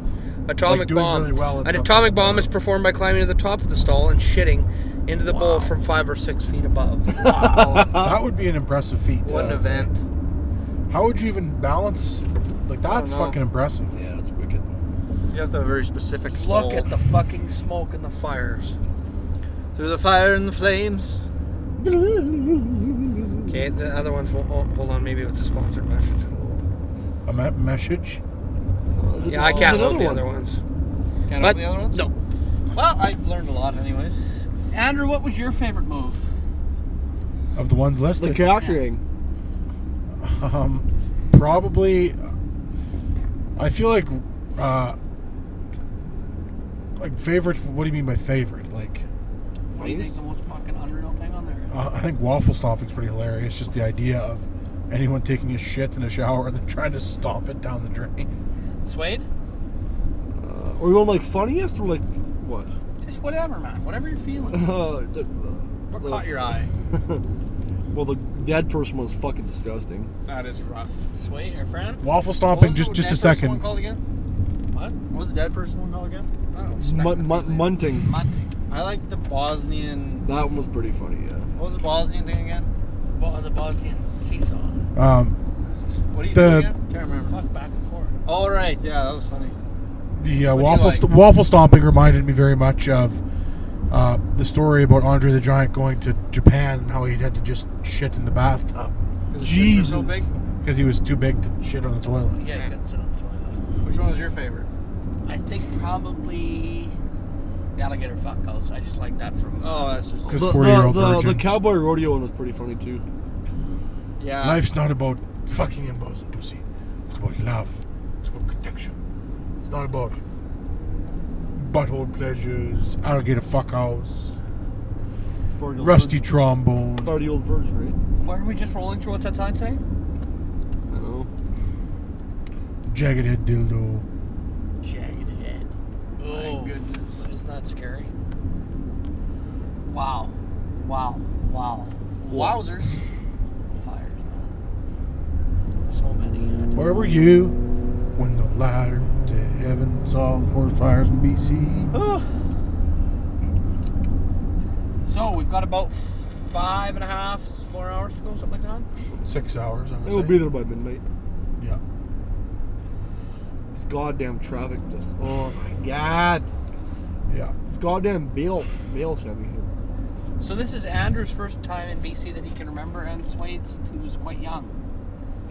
Atomic Like doing bomb. really well at An something. atomic bomb is performed by climbing to the top of the stall and shitting into the bowl from 5 or 6 feet above. Wow. That would be an impressive feat. What an I'd say. event. How would you even balance? Like that's I don't know. fucking impressive. Yeah, it's wicked. You have to have a very specific stall. Look at the fucking smoke and the fires. Through the fire and the flames. Okay, the other ones won't. Oh, hold on, maybe it's a sponsored message. A message. Yeah, I can't load the other ones. Can't But open the other ones? no. Well, I've learned a lot anyways. Andrew, what was your favorite move? Of the ones The listed, cock ring. probably. I feel like Like favorite? What do you mean by favorite? Like, What do you think the most fucking unreal thing on there is? I think waffle stomping's pretty hilarious. Just the idea of anyone taking a shit in a shower and then trying to stomp it down the drain. Swayde? Or you want like funniest or like what? Just whatever, man. Whatever you're feeling. What caught your eye? Well, the dead person was fucking disgusting. That is rough. Swayde, your friend? Waffle stomping. What was the Just dead a person one second. called again? What? What was the dead person one called again? I don't know. Munting. Munting. I like the Bosnian. That one was pretty funny, yeah. What was the Bosnian thing again? The Bosnian seesaw. What do you do again? Can't remember. Fuck back and forth. All right, yeah, that was funny. The What'd you like? waffle stomping reminded me very much of the story about Andre the Giant going to Japan and how he had to just shit in the bathtub Jesus, so big. because he was too big to shit on the toilet. Yeah, you couldn't sit on the toilet. Which one was your favorite? I think probably the alligator fuck house. I just like that from. Oh, that's just. Because 40-year-old the virgin. cowboy rodeo one was pretty funny too. Yeah. Life's not about fucking and pussy. It's about love. It's about connection. It's not about butthole pleasures, alligator fuck house, 40-year-old rusty virgin. trombone. 40-year-old virgin, right? Where are we just rolling through? What's that sign saying? I don't know. Jagged head dildo. Jagged head. Oh, My goodness. Isn't that scary? Wow. Wow. Wow. Wowzers. Fires. So many. Where were you when the ladder to heaven saw the forest fires in BC? So we've got about 5.5, 4 hours to go, something like that. 6 hours, I would It say. will be there by midnight. Yeah. This goddamn traffic just. Oh my god. Yeah. This goddamn bail semi here. So this is Andrew's first time in BC that he can remember, and Swayde since he was quite young.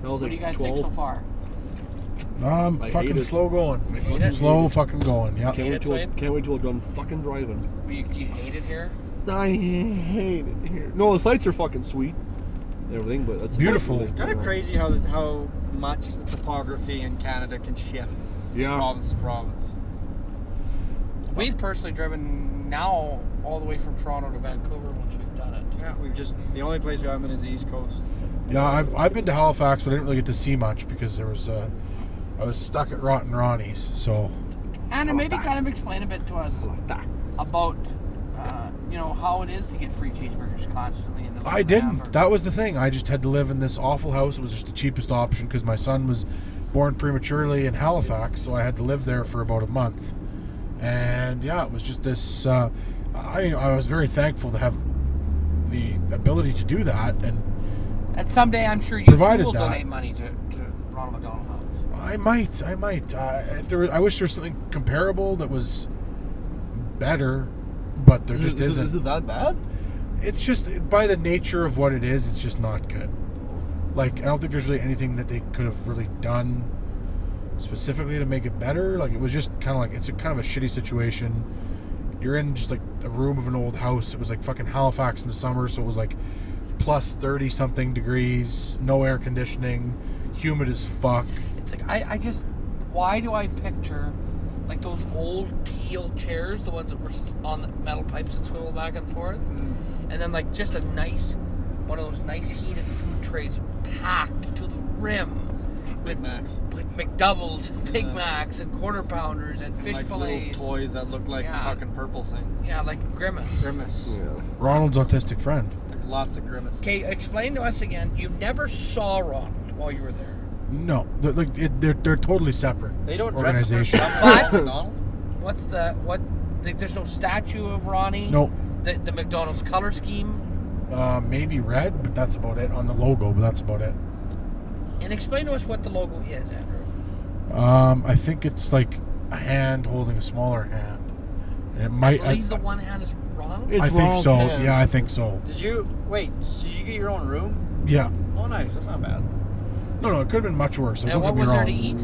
I was What like do you guys 12. think so far? I hate Fucking it. slow going. You hate it? Slow fucking going, yeah. Hate it, Swayde? Can't wait till I'm done fucking driving. You hate it here? I hate it here. No, the sights are fucking sweet and everything, but that's Beautiful. Kind of crazy how much the topography in Canada can shift Yeah. province to province. We've personally driven now all the way from Toronto to Vancouver once we've done it. Yeah, the only place we haven't been is the East Coast. Yeah, I've been to Halifax, but I didn't really get to see much because there was I was stuck at Rotten Ronnie's. So Andrew, maybe kind of explain a bit to us about how it is to get free cheeseburgers constantly. In the I didn't. That was the thing. I just had to live in this awful house. It was just the cheapest option because my son was born prematurely in Halifax, so I had to live there for about a month. And yeah, it was just this. I was very thankful to have the ability to do that, And someday I'm sure you Provided will that. donate money to Ronald McDonald House. I might. I wish there was something comparable that was better, but there just isn't. Is it that bad? It's just by the nature of what it is, it's just not good. Like I don't think there's really anything that they could have really done specifically to make it better. Like it was just kind of like it's a kind of a shitty situation. You're in just like a room of an old house. It was like fucking Halifax in the summer, so it was like plus 30 something degrees, no air conditioning, humid as fuck. It's like I just why do I picture like those old teal chairs, the ones that were on the metal pipes that swivel back and forth, and then like just a nice one of those nice heated food trays packed to the rim with McDoubles and Big Macs and quarter pounders and fish like fillets. little toys that look like the fucking purple thing. Yeah, like Grimace. Grimace. Yeah. Ronald's autistic friend. Like lots of grimaces. Okay, explain to us again. You never saw Ronald while you were there. No, they're totally separate. They don't dress up organizations. like McDonald's. What's there's no statue of Ronnie? No. The McDonald's color scheme? Maybe red, but that's about it on the logo. But that's about it. And explain to us what the logo is, Andrew. I think it's like a hand holding a smaller hand. And it I might. believe the one hand is Ronald. It's I think Ronald's so. hand. Yeah, I think so. Did you get your own room? Yeah. Oh, nice. That's not bad. No, it could have been much worse. And Don't what get me was there wrong. to eat?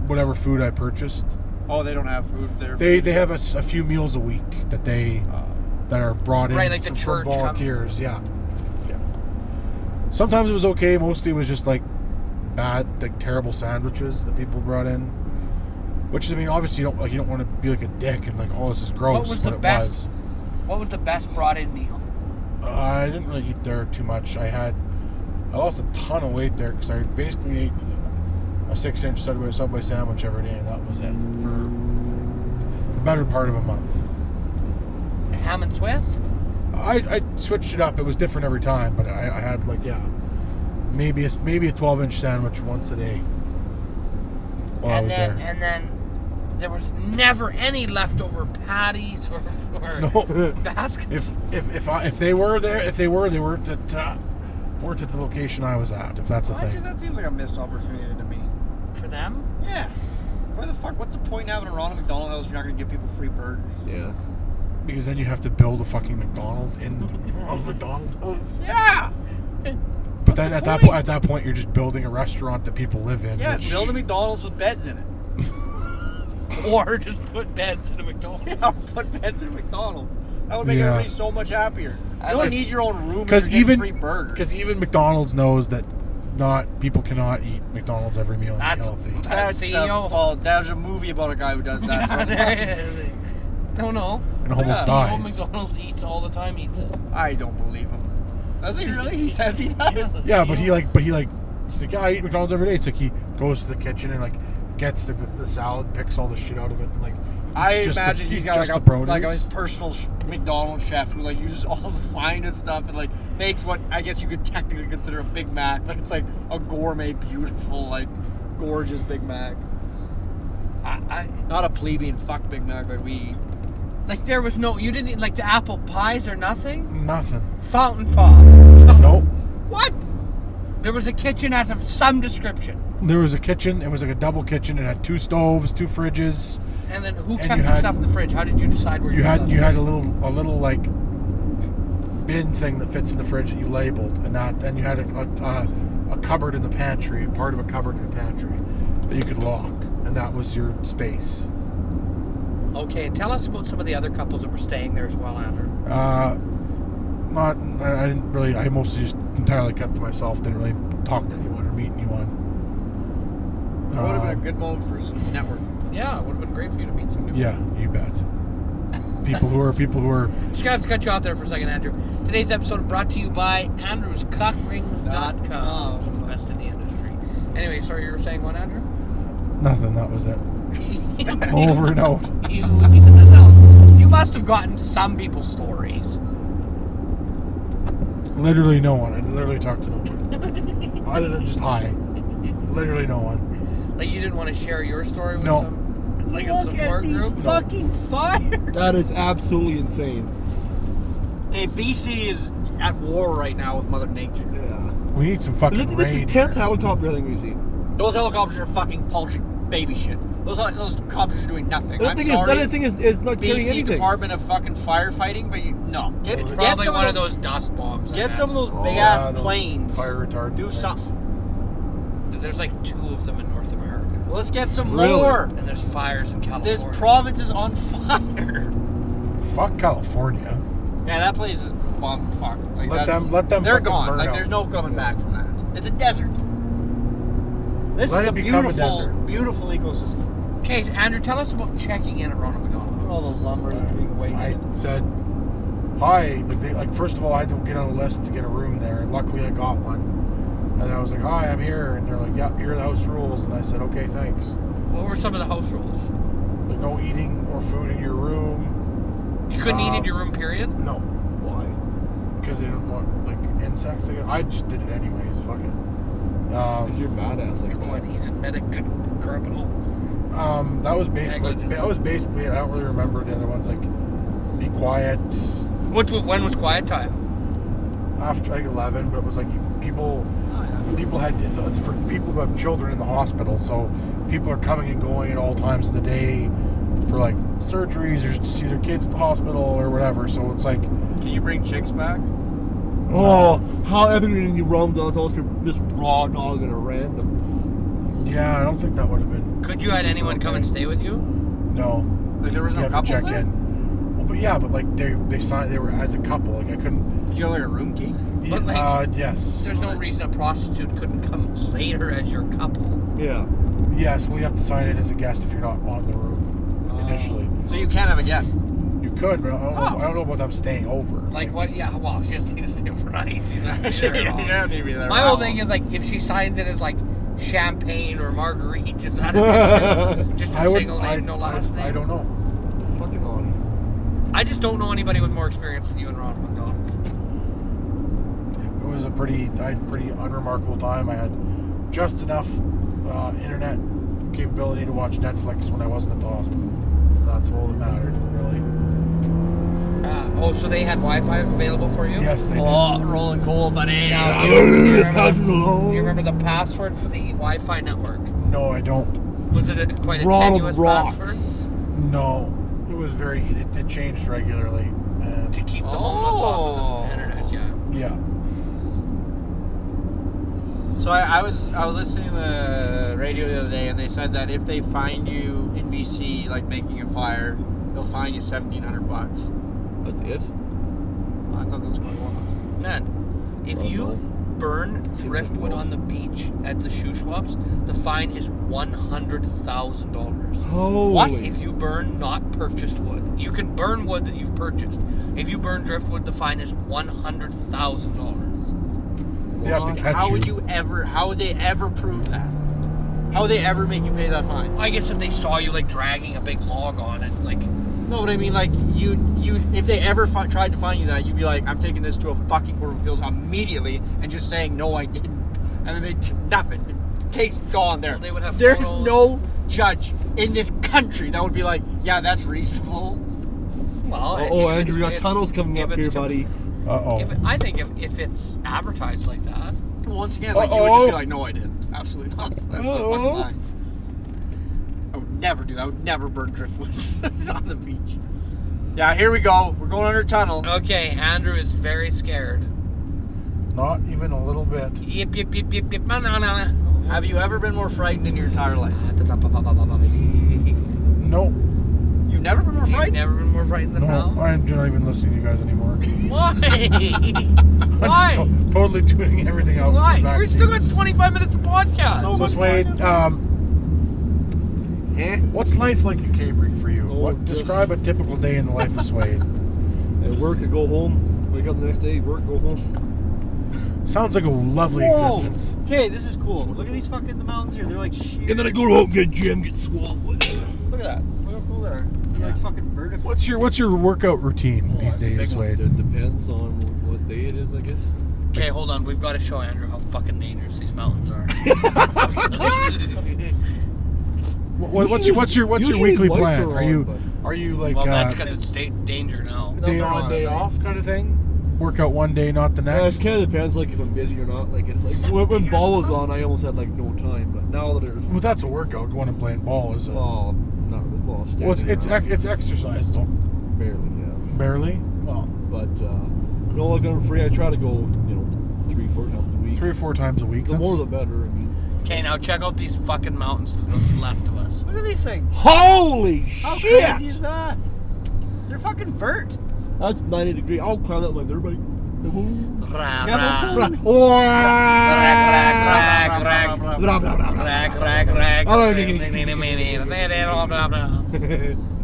Whatever food I purchased. Oh, they don't have food there. They have a few meals a week that that are brought in Right, like the from church volunteers. Yeah. Sometimes it was okay. Mostly it was just like bad, like terrible sandwiches that people brought in. Which is, I mean, obviously you don't want to be like a dick and like, oh, this is gross. What was the best brought in meal? I didn't really eat there too much. I lost a ton of weight there because I basically ate a 6-inch Subway sandwich every day, and that was it for the better part of a month. Ham and Swiss? I switched it up. It was different every time, but I had maybe a 12-inch sandwich once a day while I was there. And then there was never any leftover patties or baskets. If they were there, they weren't at the location I was at. If that's a thing. That seems like a missed opportunity to me. For them? Yeah. Why the fuck? What's the point in having a Ronald McDonald House if you're not going to give people free burgers? Yeah. Because then you have to build a fucking McDonald's in the Ronald McDonald House. Yeah. But then at that point, you're just building a restaurant that people live in. Yeah, build a McDonald's with beds in it. Or just put beds in a McDonald's. Yeah, put beds in a McDonald's. That would make everybody so much happier. You don't need your own room to get free burgers. Because even McDonald's knows that people cannot eat McDonald's every meal and be healthy. That's a fault. There's a movie about a guy who does that. No. And almost dies. McDonald's eats all the time. Eats it. I don't believe him. Does he really? He says he does. Yeah, but he's like, yeah, I eat McDonald's every day. It's like he goes to the kitchen and like gets the salad, picks all the shit out of it, and like. I imagine he's got like his personal McDonald's chef who like uses all the finest stuff and like makes what I guess you could technically consider a Big Mac, but it's like a gourmet, beautiful, like gorgeous Big Mac. Not a plebeian fuck Big Mac like we eat. Like you didn't eat like the apple pies or nothing? Nothing. Fountain pop. Nope. What? There was a kitchenette of some description. There was a kitchen. It was like a double kitchen. It had 2 stoves, 2 fridges. And then who kept the stuff in the fridge? How did you decide where you had a little like bin thing that fits in the fridge that you labeled, and you had a cupboard in the pantry, part of a cupboard in the pantry that you could lock, and that was your space. Okay, tell us about some of the other couples that were staying there as well, Andrew. I didn't really. I mostly just entirely kept to myself. Didn't really talk to anyone or meet anyone. That would have been a good moment for networking. Yeah, it would have been great for you to meet some new people. Yeah, you bet. People who are Just gonna have to cut you off there for a second, Andrew. Today's episode brought to you by Andrew'sCockRings.com. Some of the best in the industry. Anyway, sorry, you were saying what, Andrew? Nothing. That was it. Over and out. You must have gotten some people's stories. Literally no one. I literally talked to no one. Other than just hi. Literally no one. Like you didn't want to share your story with some Look at these fucking fires. That is absolutely insane. Okay, BC is at war right now with Mother Nature. Yeah. We need some fucking rain. This is the 10th helicopter I think we've seen. Those helicopters are fucking paltry baby shit. Those helicopters are doing nothing. The other thing is not carrying anything. BC Department of fucking Firefighting, but get probably some one of those dust bombs. Get some of those big ass planes. Fire retardant. Do something. There's like 2 of them in North America. Let's get some more. And there's fires in California. This province is on fire. Fuck California. Yeah, that place is bomb fucked. Like, let them. They're gone. Burn like out. there's no coming back from that. It's a desert. This is a beautiful ecosystem. Okay, Andrew, tell us about checking in at Ronald McDonald. All the lumber that's being wasted. I said hi. First of all, I had to get on the list to get a room there, and luckily I got one. And then I was like, hi, I'm here. And they're like, yeah, here are the house rules. And I said, okay, thanks. What were some of the house rules? Like no eating or food in your room. You couldn't eat in your room, period? No. Why? Because they didn't want, insects. I just did it anyways. Fuck it. Because you're badass like Come on, he's a medic criminal. That was basically it. I don't really remember the other ones. Like, be quiet. When was quiet time? After 11, but it was like people had it's for people who have children in the hospital, so people are coming and going at all times of the day for like surgeries or just to see their kids in the hospital or whatever. So it's like, can you bring chicks back? Oh, how epic when you roamed on us just raw dog and a random. Yeah, I don't think that would have been. Could you had anyone come and stay with you? No. Like there was no couples check there? in. Well, but yeah, but like they signed. They were as a couple. Like I couldn't. Did you have like a room key? But like, yes. there's no reason a prostitute couldn't come later as your couple. Yeah. Yes, we have to sign it as a guest if you're not on the room initially. So you can't have a guest. You could, but I don't know about them staying over. Like what? Yeah, well, she just needs to stay overnight. Sure, you don't need to be there. My whole thing is like, if she signs it as like champagne or marguerite, is that a just a single name, no last name? I don't know. Fucking on. I just don't know anybody with more experience than you and Ron McDonald. It was I had a pretty unremarkable time. I had just enough internet capability to watch Netflix when I wasn't at the hospital. That's all that mattered, really. So they had Wi-Fi available for you? Yes, they did. Rolling coal, buddy. Now, do you remember the password for the Wi-Fi network? No, I don't. Was it quite a Ronald tenuous Rocks. password? No. It was it changed regularly. And To keep the homeless off of the internet, yeah. yeah. So I was listening to the radio the other day, and they said that if they find you in BC like making a fire, they'll fine you $1,700. That's it? I thought that was quite a lot. Man, if you burn driftwood on the beach at the Shuswaps, the fine is $100,000. Holy. What if you burn not purchased wood? You can burn wood that you've purchased. If you burn driftwood, the fine is $100,000. They have to catch How you. would you ever? How would they ever prove that? How would they ever make you pay that fine? I guess if they saw you like dragging a big log on it, like. No, but I mean, like you if they ever tried to find you that, you'd be like, I'm taking this to a fucking court of appeals immediately, and just saying no, I didn't, and then nothing. The case gone there. Well, they would have There's photos. no judge in this country that would be like, yeah, that's reasonable. Well, Andrew, we got tunnels coming up here, buddy. Uh-oh. I think if it's advertised like that. Once again, like you would just be like, no, I didn't. Absolutely not. That's the fucking lie. I would never do that. I would never burn driftwood on the beach. Yeah, here we go. We're going under a tunnel. Okay, Andrew is very scared. Not even a little bit. Yip, yip, yip, yip, yip. No. Have you ever been more frightened in your entire life? No. You've never been more You've frightened? never been more frightened than No, now? I'm not even listening to you guys anymore. Why? I'm Why? just totally tuning everything out. Why? Back We've still got 25 minutes of podcast. So Swayde, what's life like in Cabring for you? Describe a typical day in the life of Swayde. At work, I go home. Wake up the next day, work, go home. Sounds like a lovely existence. Okay, this is cool. Look at these fucking the mountains here. They're like sheer. And then I go out and get gym, get swamped with it. Look at that. Look how cool they are. They're like fucking vertical. What's your workout routine these It's a days, big one. Swayde? It depends on what day it is, I guess. Okay, hold on. We've got to show Andrew how fucking dangerous these mountains are. What's your Usually weekly lights plan? are Are you on, are you like Well, that's because it's danger now. day No, on, no, day no. off kind of thing? Workout one day, not the It next. kind of depends, like if I'm busy or not. Like it's like when ball was on, I almost had like no time. But now that there's Well, that's a workout. Going and playing ball is it? no, it's all standing. Well, it's around. it's exercise though. barely, yeah. Barely. Well, But like I'm free, I try to go 3-4 times a week. 3 or 4 times a week. The more the better. I mean, Okay, now check out these fucking mountains to the left of us. Look at these things. holy How shit! crazy is that? They're fucking vert. That's 90 degrees. I'll climb that like everybody. Rah, Yeah, rah. but-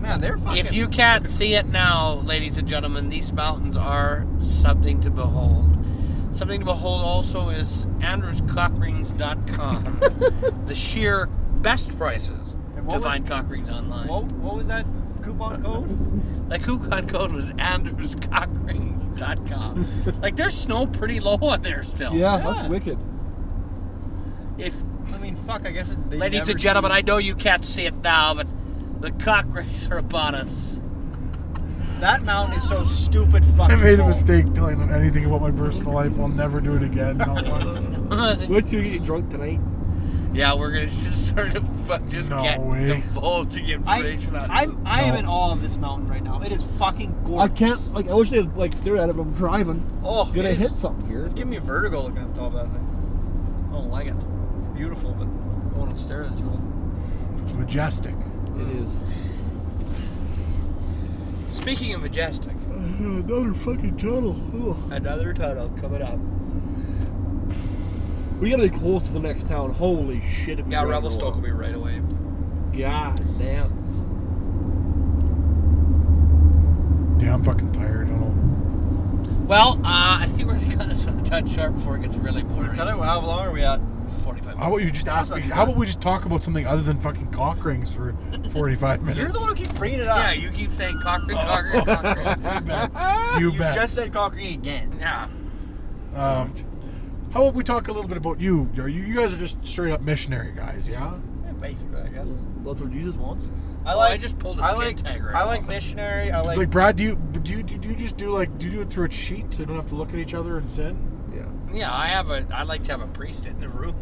Man, they're fucking. If you can't see it now, ladies and gentlemen, these mountains are something to behold. Something to behold also is andrewscockrings.com. The sheer best prices And what to was- find cock rings online. What was that coupon code? The coupon code was andrewscockrings.com. Like, there's snow pretty low on there still. Yeah, Yeah. that's wicked. If, I mean, fuck. I guess. They ladies never and gentlemen, see- I know you can't see it now, but the cock rings are upon us. That mountain is so stupid. Fucking. I made a tall. mistake telling them anything about my personal life. I'll never do it again. Not once. Wait till you get drunk tonight. Yeah, we're gonna just sort of just No get way. divulging information on it. I am No. in awe of this mountain right now. It is fucking gorgeous. I can't, I wish they like stare at it, but I'm driving. Oh, I'm gonna it hit is- something here. It's giving me vertigo looking at the top of that thing. I don't like it. It's beautiful, but I don't want to stare at it too long. It's majestic. It is. Speaking of majestic, Another fucking tunnel. Ugh. Another tunnel coming up. We gotta be close to the next town. Holy shit. Yeah, Revelstoke will be right away. God damn. Yeah, I'm fucking tired. I don't know. Well, I think we're gonna touch sharp before it gets really boring. Cut it. How long are we at? 45 minutes. How about you just ask me? How about we just talk about something other than fucking cock rings for 45 minutes? You're the one who keeps bringing it up. Yeah, you keep saying cock ring, cock ring, cock ring. You You bet. just said cock ring again. Yeah. How about we talk a little bit about you? You guys are just straight up missionary guys, yeah? Yeah, basically, I guess. That's what Jesus wants. I just pulled a skin tag right I like off. missionary. I like. Like Brad, do you just do you it through a sheet so you don't have to look at each other and sin? Yeah. Yeah, I like to have a priest in the room.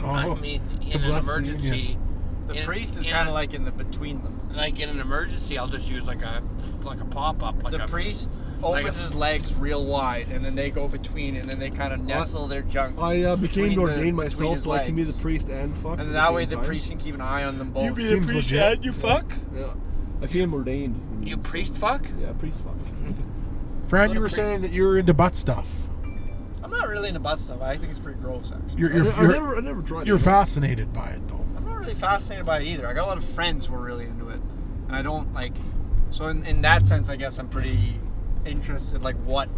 I mean, to in an bless the emergency. union. The priest is kind of like in the between them. Like in an emergency, I'll just use like a pop up. Like The a, priest like opens a- his legs real wide, and then they go between, and then they kind of nestle their junk. I became between ordained between myself his so I can be the legs. priest and fuck. at And that same way the time. priest can keep an eye on them both. You be the Seems priest legit. and you fuck? Yeah. I became ordained. You priest fuck? Yeah, priest fuck. Fran, What you a were priest. saying that you're into butt stuff. I'm not really into butt stuff. I think it's pretty gross, actually. I never tried You're it. fascinated by it though. I'm not really fascinated by it either. I got a lot of friends who are really into it, and I don't like. So in that sense, I guess I'm pretty interested, like what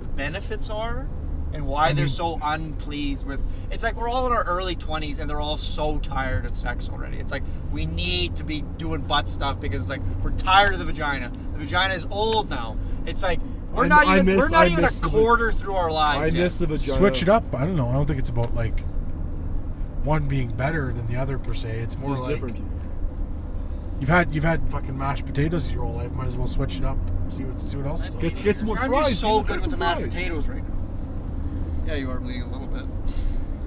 the benefits are, and why they're so unpleased with. It's like we're all in our early 20s, and they're all so tired of sex already. It's like we need to be doing butt stuff because it's like we're tired of the vagina. The vagina is old now. It's like we're not even a quarter through our I lives yet. miss the vagina. Switch it up. I don't know. I don't think it's about like one being better than the other per se. It's more Just like different. you've had fucking mashed potatoes your whole life. Might as well switch it up. See what else is. Get some more I'm fries. just so dude. good Get with the some mashed fries. potatoes right now. Yeah, you are bleeding a little bit.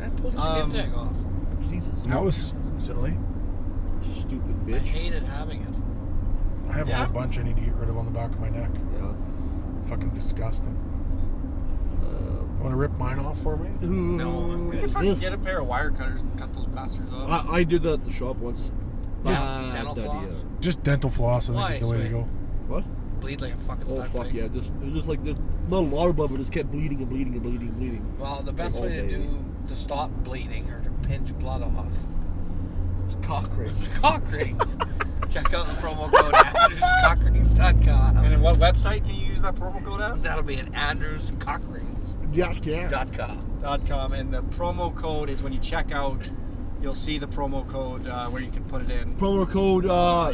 I pulled a skin tag off. Jesus. That was silly. Stupid I bitch. hated having it. I have a Yeah. whole bunch I need to get rid of on the back of my neck. Yeah. Fucking disgusting. Want to rip mine off for me? No. We can fucking get a pair of wire cutters and cut those bastards off. I did that at the shop once. Bad dental idea. floss? Just dental floss. I think Why, is the way to Swayde? go. What? Bleed like a fucking Oh stuck fuck pig. yeah! It was just like this little water bubble just kept bleeding and bleeding and bleeding and bleeding. Well, the best Like way all to day. do to stop bleeding or to pinch blood off It's cock ring. is cock ring. Check out the promo code AndrewsCockRings.com. And then what website can you use that promo code at? That'll be at AndrewsCockRings.com. Yeah. .com, and the promo code is when you check out, you'll see the promo code where you can put it in. Promo code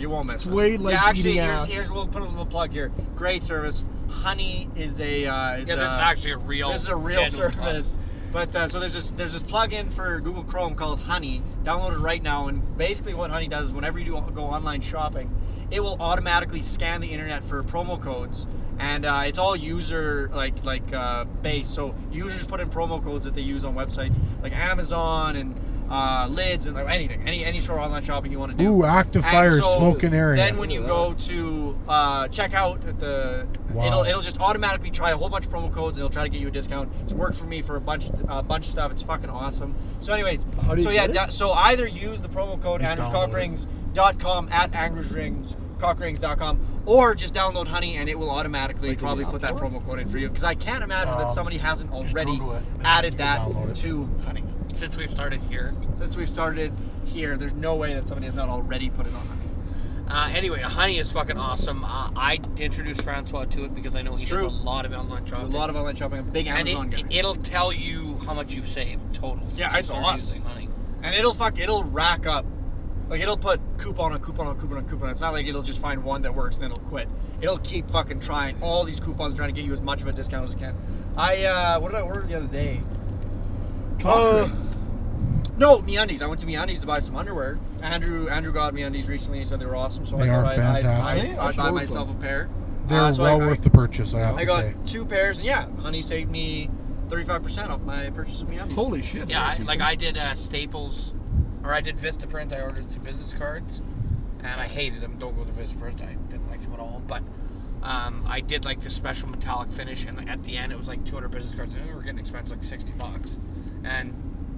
You won't miss Swayde it. like Yeah, actually, eating ass. here's we'll put a little plug here. Great service. Honey is a Yeah, this is actually a real. this is a real genuine service. But so there's this plug-in for Google Chrome called Honey. Download it right now, and basically what Honey does is whenever you go online shopping, it will automatically scan the internet for promo codes, and it's all user based. So users put in promo codes that they use on websites like Amazon and lids and like anything, any sort of online shopping you want to do. Ooh, active And fire, so smoking area. Then when you go to check out at the, Wow. it'll just automatically try a whole bunch of promo codes and it'll try to get you a discount. It's worked for me for a bunch of stuff. It's fucking awesome. So anyways, How do you so yeah, get it? so either use the promo code Just AndrewsCockRings.com at AndrewsCockRings.com or just download Honey and it will automatically Like in probably the put that App Store? promo code in for you because I can't imagine that somebody hasn't already Google it and added you that can download it. to Honey. Since we've started here. Since we've started here, there's no way that somebody has not already put it on Honey. Anyway, Honey is fucking awesome. I introduced Francois to it because I know he does true. a lot of online A shopping. lot of online shopping, a big and Amazon guy. it'll tell you how much you've saved total. since Yeah, you it's started awesome. using Honey. And it'll rack up. Like, it'll put coupon on coupon on coupon on coupon. It's not like it'll just find one that works and then it'll quit. It'll keep fucking trying all these coupons, trying to get you as much of a discount as it can. What did I order the other day? Cock rings. No, MeUndies. I went to MeUndies to buy some underwear. Andrew got MeUndies recently. He said they were awesome, so They I are thought fantastic. I'd buy myself a pair. They're So well worth the purchase, I have I to got say. 2 pairs, and yeah, Honey saved me 35% off my purchase of MeUndies. Holy shit. Yeah, I did Staples, or I did Vistaprint. I ordered some business cards, and I hated them. Don't go to Vistaprint. I didn't like them at all. But I did like the special metallic finish, and at the end it was like 200 business cards. And we were getting expensive, like $60, and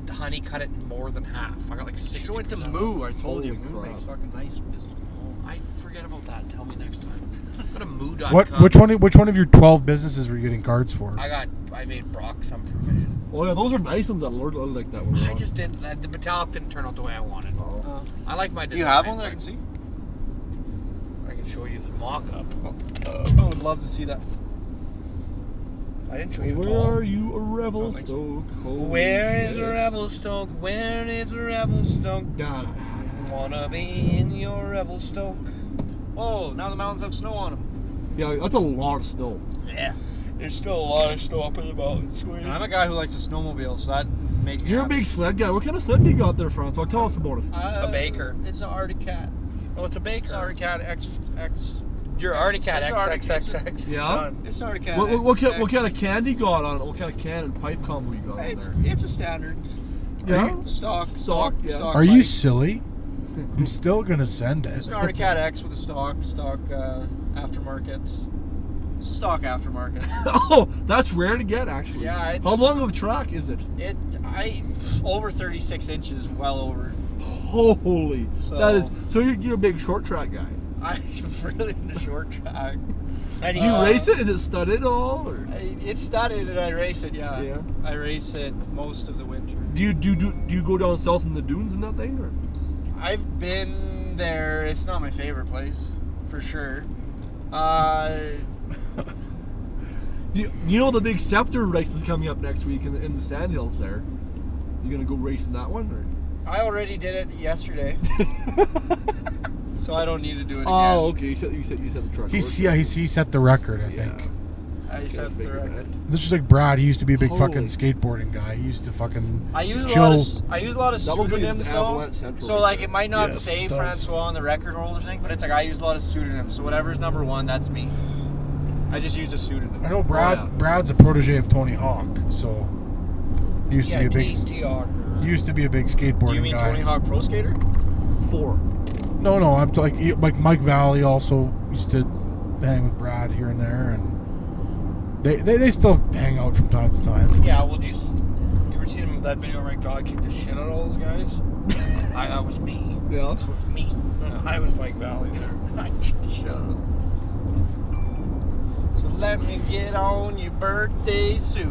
the Honey cut it in more than half. I got like 60%. Should have went to Moo. I told you, Holy Moo crap. makes fucking nice business. I forget about that. Tell me next time. Go to moo.com. Which one of your 12 businesses were you getting cards for? I made Brock some for vision. Oh yeah, those are nice ones. I like that one. I just didn't. The metallic didn't turn out the way I wanted. I like my design. Do you have one that I can see? I can show you the mock-up. I would love to see that. I didn't show you. Where are you, a Revelstoke? Where is Revelstoke? Where is Revelstoke? Wanna be in your Revelstoke? Oh, now the mountains have snow on them. Yeah, that's a lot of snow. Yeah. There's still a lot of snow up in the mountains. And I'm a guy who likes to snowmobile, so that makes me You're happy. a big sled guy. What kind of sled do you got there, Francois? Tell us about it. A Baker. It's an Arctic Cat. Oh, it's a Baker. It's an Arctic Cat X. Your Arctic Cat It's Arctic- XXXX. Yeah? Done. It's an Arctic Cat. What kind X. of can you got on it? What kind of can and pipe combo you got It's on there? it's a standard. Yeah? Stock. Yeah. Stock Are you bike. silly? I'm still gonna send It's it. an Arctic Cat X with a stock aftermarket. It's a stock aftermarket. Oh, that's rare to get, actually. Yeah, it's- How long of a track is it? Over 36 inches, well over. Holy. So- That is. So you're a big short track guy. I'm really into short track. And Do you race it? Is it studded at all? Or? It's studded and I race it, yeah. Yeah. I race it most of the winter. Do you go down south in the dunes and that thing? Or? I've been there. It's not my favorite place, for sure. You know the big Scepter race is coming up next week in the Sandhills there? You gonna go racing that one? Or? I already did it yesterday, so I don't need to do it again. Oh, okay. You said the truck. He set the record, I think. I set the record. This is like Brad. He used to be a big Holy. fucking skateboarding guy. He used to fucking I use chill. a lot of That would be pseudonyms his though. Avalanche Central So right like there. it might not Yes, say it does. Francois on the record holder thing, but it's like I use a lot of pseudonyms. So whatever's number one, that's me. I just used a pseudonym. I know Brad. Oh, yeah. Brad's a protege of Tony Hawk, so he used to be a big. TTR. He used to be a big skateboarding Do you mean guy. Tony Hawk Pro Skater? 4. No, I'm like Mike Valley also used to hang with Brad here and there, and they still hang out from time to time. Yeah, well, you ever seen him that video where Mike Valley kicked the shit out of all those guys? That was me. Yeah. That was me. I was Mike Valley there. Shut up. So let me get on your birthday suit.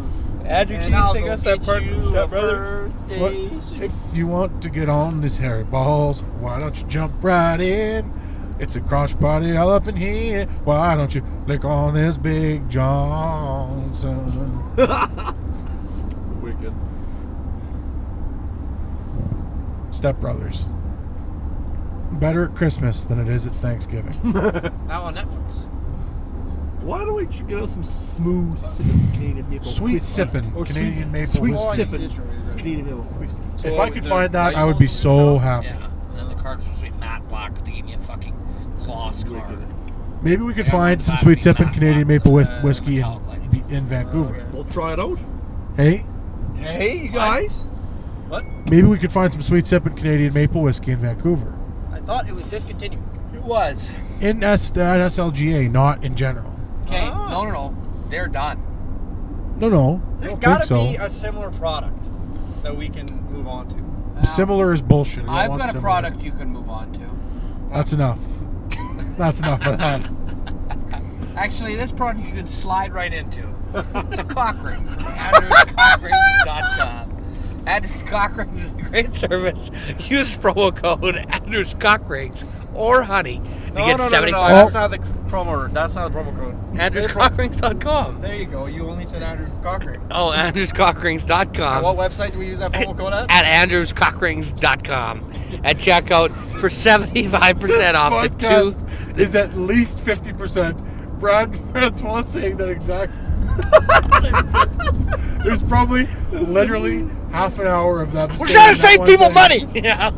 Andrew, And can you I'll sing go us that get part you from a Step Brothers? birthday suit. If you want to get on this hairy balls, why don't you jump right in? It's a crotch party all up in here. Why don't you lick on this Big Johnson? Wicked. Step Brothers. Better at Christmas than it is at Thanksgiving. Now on Netflix. Why don't we get us some smooth sipping Canadian maple Sweet whiskey? sipping Or Canadian maple sweet whiskey. Oh, sipping you did show me that. Canadian maple whiskey. So If I could the find that, I would labels be and so stuff? happy. Yeah, and then the card was supposed to be matte black, but they gave me a fucking gloss card. Maybe we could Yeah, find I'm some glad sweet we sipping got Canadian that. maple That's whiskey metallic lighting. in Vancouver. We'll try it out. Hey, Hey, you guys. What? maybe we could find some sweet sipping Canadian maple whiskey in Vancouver. I thought it was discontinued. It was. In SLGA, not in general. Okay, Ah. no. They're done. No, I There's don't got to think be so. a similar product that we can move on to. Similar is bullshit. I don't I've want got a similar. product you can move on to. That's enough. That's enough of that. Actually, this product you can slide right into. It's a cock ring from AndrewsCockRings.com. Andrew's Cock Rings is a great service. Use promo code Andrew's Cock Rings or Honey to get 75. No. That's not the promo. That's not the promo code. AndrewsCockRings.com. There you go. You only said Andrew's Cockring. Oh, AndrewsCockRings.com. What website do we use that promo code at? At AndrewsCockRings.com. And check out for 75% off the tooth. is at least 50%. Brad Francois saying that exact. There's probably literally half an hour of them. We're saying trying to that save one people thing. money. Yeah.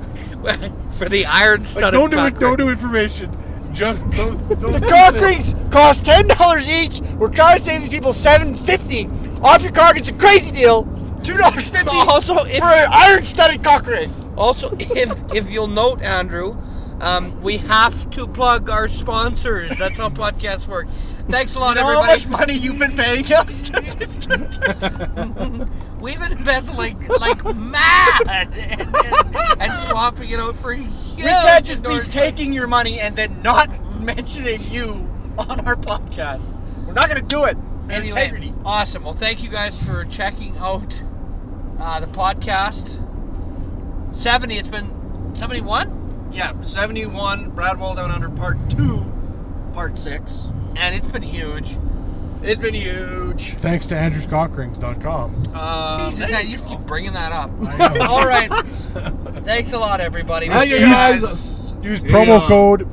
For the iron Like, studded don't do cock it. Don't ring. do information. Just those. The cock rings cost $10 each. We're trying to save these people $7.50 off your car. It's a crazy deal. $2.50 Also, if- for an iron-studded cock ring. Also, if you'll note, Andrew, we have to plug our sponsors. That's how podcasts work. Thanks a lot, You know how everybody. much money you've been paying us? We've been embezzling like mad and swapping it out for huge We can't just be endorsement. taking your money and then not mentioning you on our podcast. We're not going to do it. Anyway, Integrity. awesome. Well, thank you guys for checking out the podcast. 70. It's been 71, Yeah, 71, Brad Wall Down Under Part 2, Part 6. and it's been huge. It's been huge. Thanks to AndrewScottRings.com. Jesus, there you you keep go. bringing that up. I know. All right. Thanks a lot, everybody. Thank you, See you guys. guys. Use See promo ya. code